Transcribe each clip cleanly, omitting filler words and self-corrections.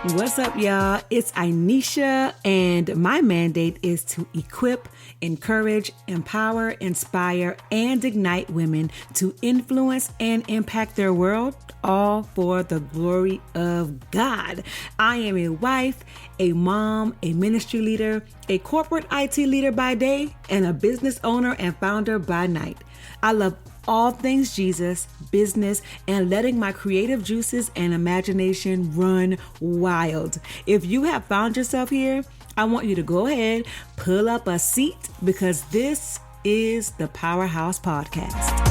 What's up, y'all? It's Anisha, and my mandate is to equip, encourage, empower, inspire, and ignite women to influence and impact their world, all for the glory of God. I am a wife, a mom, a ministry leader, a corporate IT leader by day, and a business owner and founder by night. I love all things Jesus, business, and letting my creative juices and imagination run wild. If you have found yourself here, I want you to go ahead, pull up a seat, because this is the PowHerhouse Podcast.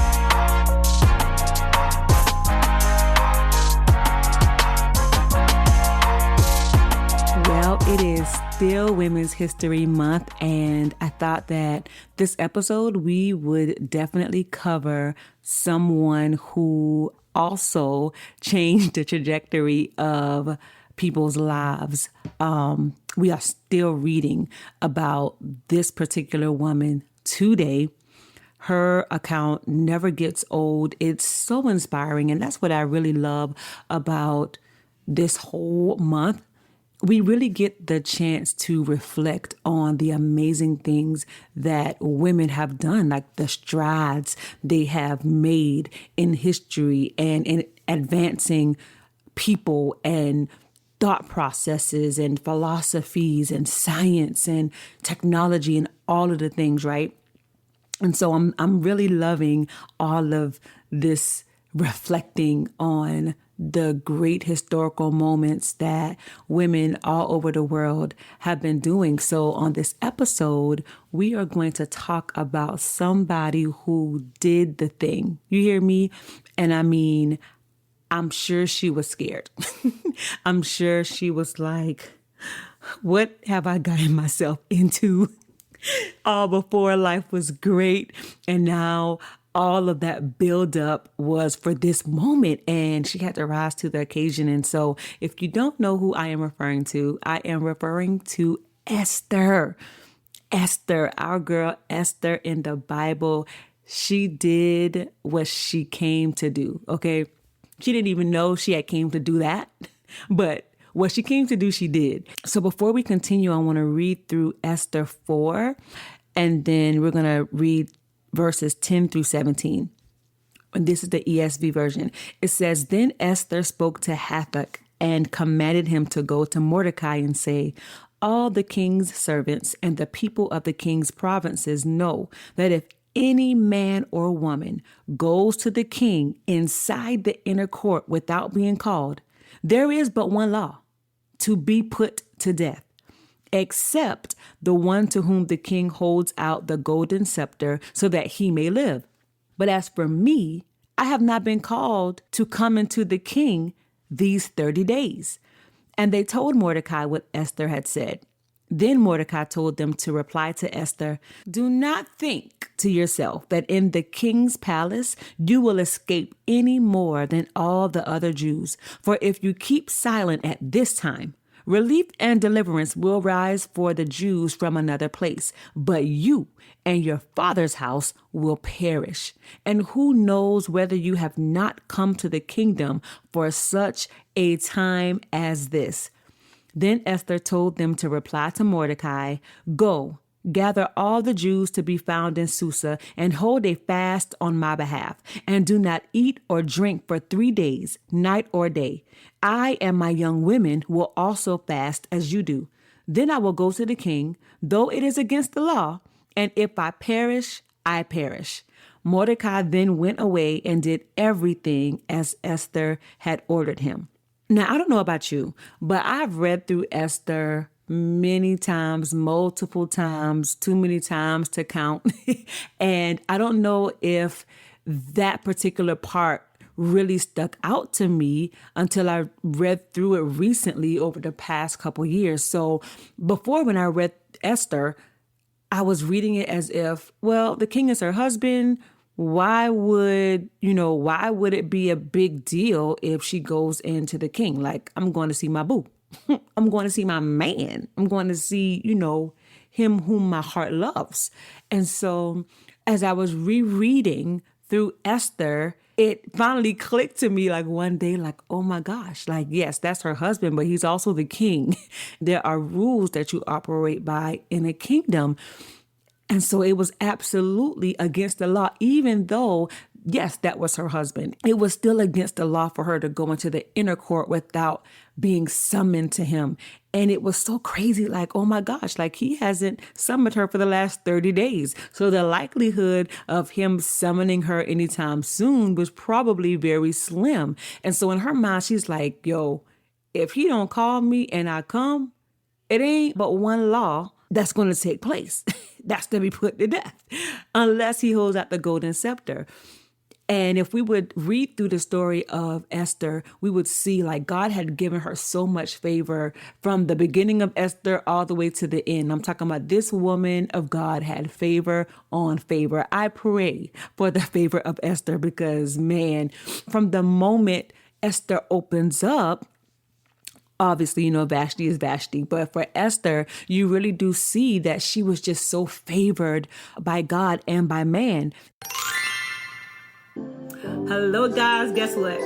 Well, it is still Women's History Month, and I thought that this episode we would definitely cover someone who also changed the trajectory of people's lives. We are still reading about this particular woman today. Her account never gets old. It's so inspiring, and that's what I really love about this whole month. We really get the chance to reflect on the amazing things that women have done, like the strides they have made in history and in advancing people and thought processes and philosophies and science and technology and all of the things, right? And so I'm really loving all of this reflecting on the great historical moments that women all over the world have been doing. So on this episode, we are going to talk about somebody who did the thing. You hear me? And I mean, I'm sure she was scared. I'm sure she was like, what have I gotten myself into? All before life was great. And now all of that buildup was for this moment, and she had to rise to the occasion. And so if you don't know who I am referring to Esther. Esther, our girl Esther in the Bible. She did what she came to do, okay? She didn't even know she had came to do that, but what she came to do, she did. So before we continue, I want to read through Esther 4, and then we're going to read verses 10 through 17. And this is the ESV version. It says, Then Esther spoke to Hathach and commanded him to go to Mordecai and say, All the king's servants and the people of the king's provinces know that if any man or woman goes to the king inside the inner court without being called, there is but one law, to be put to death, except the one to whom the king holds out the golden scepter so that he may live. But as for me, I have not been called to come into the king these 30 days. And they told Mordecai what Esther had said. Then Mordecai told them to reply to Esther, Do not think to yourself that in the king's palace you will escape any more than all the other Jews. For if you keep silent at this time, relief and deliverance will rise for the Jews from another place, but you and your father's house will perish. And who knows whether you have not come to the kingdom for such a time as this? Then Esther told them to reply to Mordecai, Go, gather all the Jews to be found in Susa and hold a fast on my behalf, and do not eat or drink for 3 days, night or day. I and my young women will also fast as you do. Then I will go to the king, though it is against the law, and if I perish, I perish. Mordecai then went away and did everything as Esther had ordered him. Now, I don't know about you, but I've read through Esther many times, multiple times, too many times to count. And I don't know if that particular part really stuck out to me until I read through it recently over the past couple years. So before, when I read Esther, I was reading it as if, well, the king is her husband. Why would it be a big deal if she goes into the king? Like, I'm going to see my boo. I'm going to see my man. I'm going to see, him whom my heart loves. And so as I was rereading through Esther, it finally clicked to me like one day, like, oh my gosh, like, yes, that's her husband, but he's also the king. There are rules that you operate by in a kingdom. And so it was absolutely against the law, even though, yes, that was her husband. It was still against the law for her to go into the inner court without being summoned to him. And it was so crazy, like, oh my gosh, like he hasn't summoned her for the last 30 days. So the likelihood of him summoning her anytime soon was probably very slim. And so in her mind, she's like, yo, if he don't call me and I come, it ain't but one law that's going to take place. That's to be put to death unless he holds out the golden scepter. And if we would read through the story of Esther, we would see like God had given her so much favor from the beginning of Esther all the way to the end. I'm talking about this woman of God had favor on favor. I pray for the favor of Esther because, man, from the moment Esther opens up, obviously, Vashti is Vashti, but for Esther, you really do see that she was just so favored by God and by man. Hello, guys. Guess what?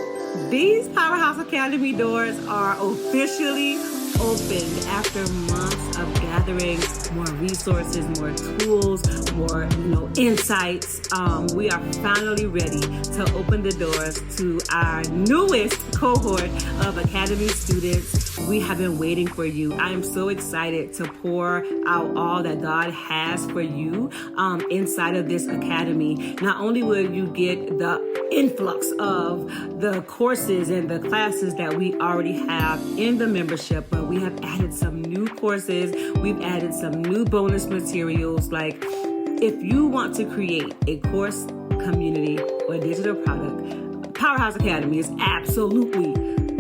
These PowHerhouse Academy doors are officially opened after months of gathering more resources, more tools, more, insights. We are finally ready to open the doors to our newest cohort of Academy students. We have been waiting for you. I am so excited to pour out all that God has for you inside of this Academy. Not only will you get the influx of the courses and the classes that we already have in the membership, but we have added some new courses. We've added some new bonus materials. Like, if you want to create a course, community, or digital product, PowHerhouse Academy is absolutely,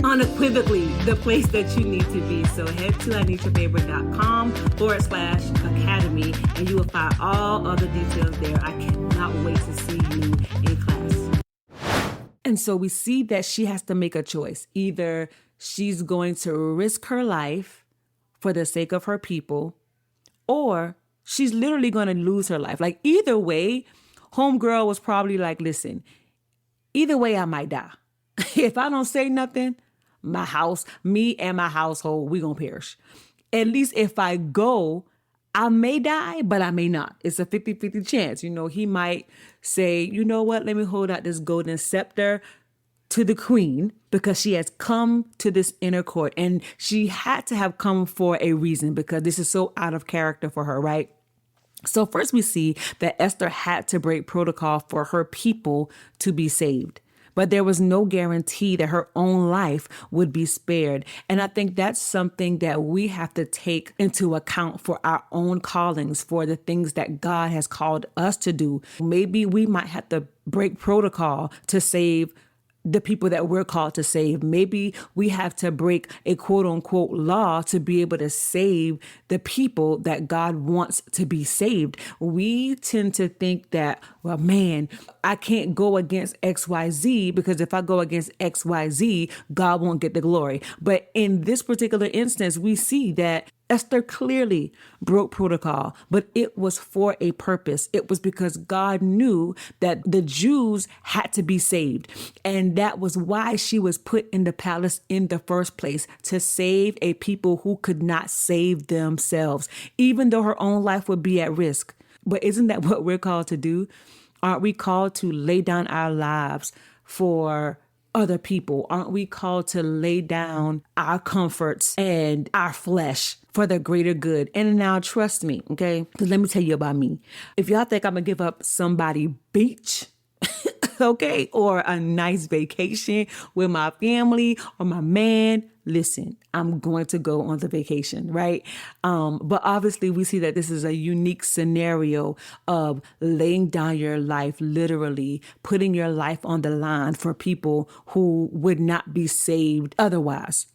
unequivocally the place that you need to be. So head to ineedyourfavorite.com/academy and you will find all other details there. I cannot wait to see you in class. And so we see that she has to make a choice. Either she's going to risk her life for the sake of her people, or she's literally going to lose her life. Like, either way, homegirl was probably like, listen, either way, I might die. If I don't say nothing, me and my household, we gonna perish. At least if I go, I may die, but I may not. It's a 50-50 chance. He might say, you know what, let me hold out this golden scepter to the queen because she has come to this inner court. And she had to have come for a reason because this is so out of character for her, right? So first we see that Esther had to break protocol for her people to be saved. But there was no guarantee that her own life would be spared. And I think that's something that we have to take into account for our own callings, for the things that God has called us to do. Maybe we might have to break protocol to save the people that we're called to save. Maybe we have to break a quote unquote law to be able to save the people that God wants to be saved. We tend to think that, well, man, I can't go against XYZ because if I go against XYZ, God won't get the glory. But in this particular instance, we see that Esther clearly broke protocol, but it was for a purpose. It was because God knew that the Jews had to be saved. And that was why she was put in the palace in the first place, to save a people who could not save themselves, even though her own life would be at risk. But isn't that what we're called to do? Aren't we called to lay down our lives for other people? Aren't we called to lay down our comforts and our flesh for the greater good? And now trust me, okay? Because let me tell you about me. If y'all think I'm going to give up somebody beach, okay, or a nice vacation with my family or my man, listen, I'm going to go on the vacation, right? But obviously we see that this is a unique scenario of laying down your life, literally putting your life on the line for people who would not be saved otherwise.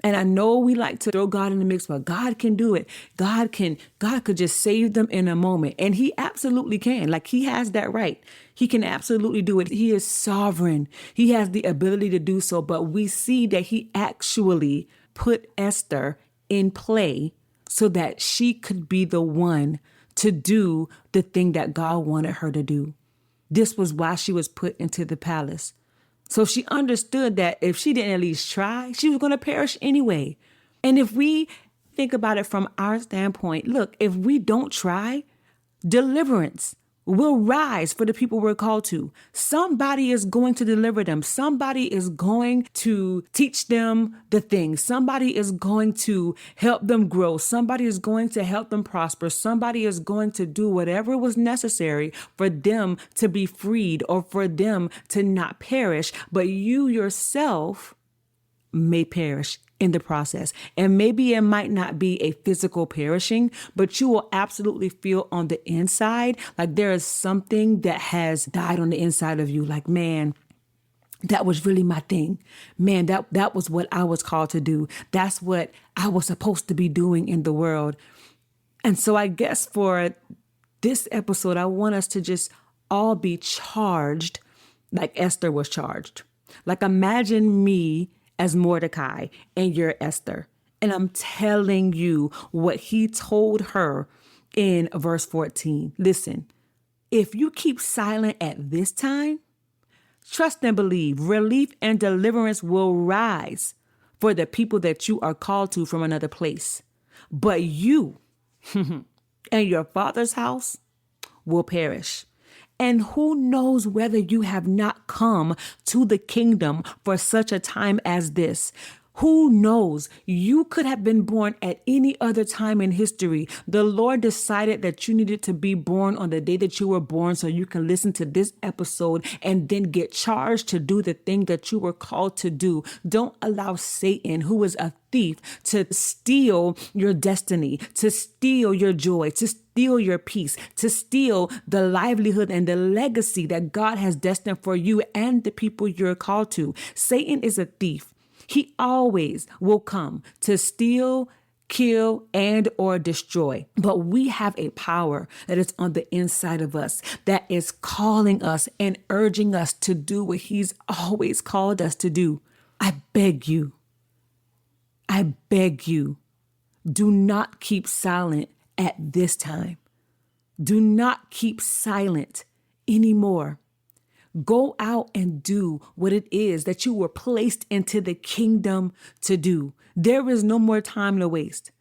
And I know we like to throw God in the mix, but God can do it. God could just save them in a moment. And he absolutely can. Like, he has that right. He can absolutely do it. He is sovereign. He has the ability to do so. But we see that he actually put Esther in play so that she could be the one to do the thing that God wanted her to do. This was why she was put into the palace. So she understood that if she didn't at least try, she was going to perish anyway. And if we think about it from our standpoint, look, if we don't try, deliverance will rise for the people we're called to. Somebody is going to deliver them. Somebody is going to teach them the things. Somebody is going to help them grow. Somebody is going to help them prosper. Somebody is going to do whatever was necessary for them to be freed or for them to not perish. But you yourself may perish in the process. And maybe it might not be a physical perishing, but you will absolutely feel on the inside like there is something that has died on the inside of you. Like, man, that was really my thing. Man, that was what I was called to do. That's what I was supposed to be doing in the world. And so I guess for this episode, I want us to just all be charged like Esther was charged. Like, imagine me as Mordecai and you're Esther. And I'm telling you what he told her in verse 14. Listen, if you keep silent at this time, trust and believe, relief and deliverance will rise for the people that you are called to from another place. But you and your father's house will perish. And who knows whether you have not come to the kingdom for such a time as this? Who knows? You could have been born at any other time in history. The Lord decided that you needed to be born on the day that you were born so you can listen to this episode and then get charged to do the thing that you were called to do. Don't allow Satan, who is a thief, to steal your destiny, to steal your joy, to steal your peace, to steal the livelihood and the legacy that God has destined for you and the people you're called to. Satan is a thief. He always will come to steal, kill, and or destroy. But we have a power that is on the inside of us that is calling us and urging us to do what he's always called us to do. I beg you, do not keep silent at this time. Do not keep silent anymore. Go out and do what it is that you were placed into the kingdom to do. There is no more time to waste.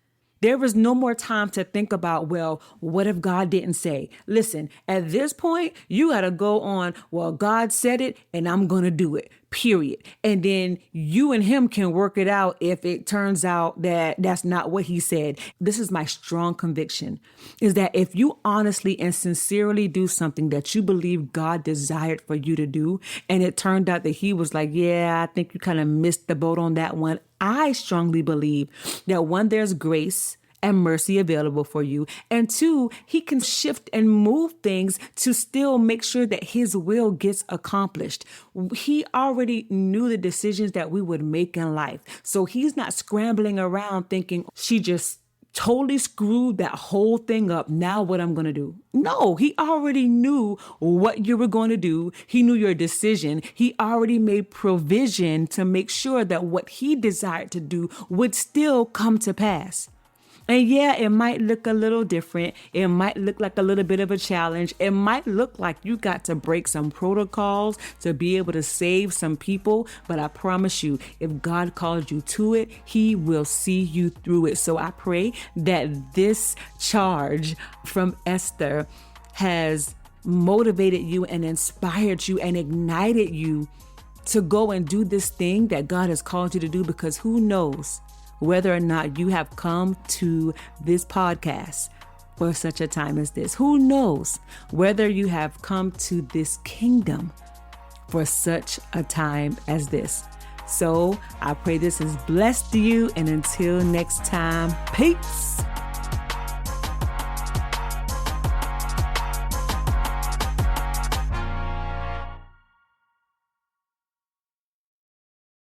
There is no more time to think about, well, what if God didn't say? Listen, at this point, you got to go on, well, God said it and I'm going to do it, period. And then you and him can work it out if it turns out that that's not what he said. This is my strong conviction, is that if you honestly and sincerely do something that you believe God desired for you to do, and it turned out that he was like, yeah, I think you kind of missed the boat on that one. I strongly believe that one, there's grace and mercy available for you. And two, he can shift and move things to still make sure that his will gets accomplished. He already knew the decisions that we would make in life. So he's not scrambling around thinking she just totally screwed that whole thing up. Now what I'm going to do? No, he already knew what you were going to do. He knew your decision. He already made provision to make sure that what he desired to do would still come to pass. And yeah, it might look a little different. It might look like a little bit of a challenge. It might look like you got to break some protocols to be able to save some people. But I promise you, if God called you to it, he will see you through it. So I pray that this charge from Esther has motivated you and inspired you and ignited you to go and do this thing that God has called you to do, because who knows whether or not you have come to this podcast for such a time as this. Who knows whether you have come to this kingdom for such a time as this. So I pray this has blessed you, and until next time, peace.